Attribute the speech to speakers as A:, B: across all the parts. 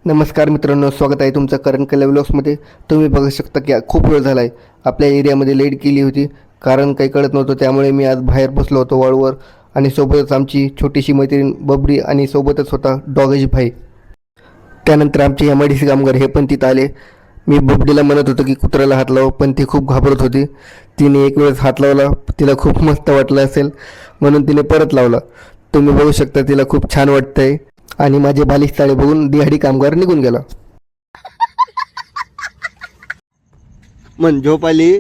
A: नमस्कार मित्रांनो, स्वागत आहे तुमचं करण कला व्लॉग्समध्ये. तुम्ही बघू शकता की खूप वेळ झाला आहे. आपल्या एरियामध्ये लाईट गेली होती, कारण काही कळत नव्हतं. त्यामुळे मी आज बाहेर बसलो होतो वॉलवर, आणि सोबतच आमची छोटीशी मैत्रीण बबरी आणि सोबतच होता डॉगेश भाई. त्यानंतर आमचे MIDC कामगार हे पण तिथं आले. मी बबडीला म्हणत होतो की कुत्र्याला हात लाव, पण ती खूप घाबरत होती. तिने एक वेळेस हात लावला, तिला खूप मस्त वाटलं असेल म्हणून तिने परत लावला. तुम्ही बघू शकता तिला खूप छान वाटतंय. आणि माझे बालिश चाळे बघून दिहाडी कामगार निघून गेला. मन झोप आली?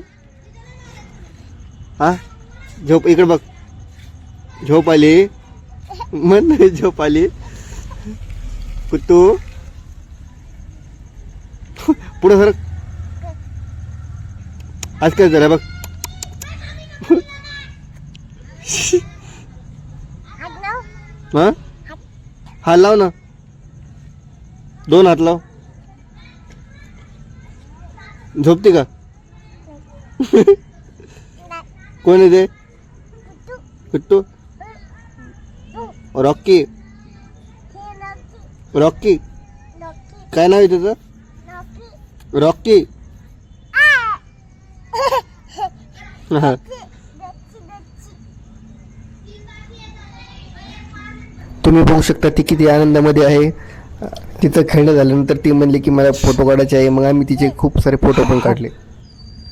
A: हा, झोप इकडे बघ. झोप आली? मन झोप आली? कुत्तू पुढे सर. आज काय झालं बघ. हा, हात लाव ना, 2 हात लाव. झोपते का? कोण आहे ते? कुट्टू? रॉकी? रॉकी काय नाव आहे त्याचं? रॉकी. तुम्ही बघू शकता ती किती आनंदामध्ये आहे. तिचं खेळणं झाल्यानंतर ती म्हणली की मला फोटो काढायचे आहे. मग आम्ही तिचे खूप सारे फोटो पण काढले.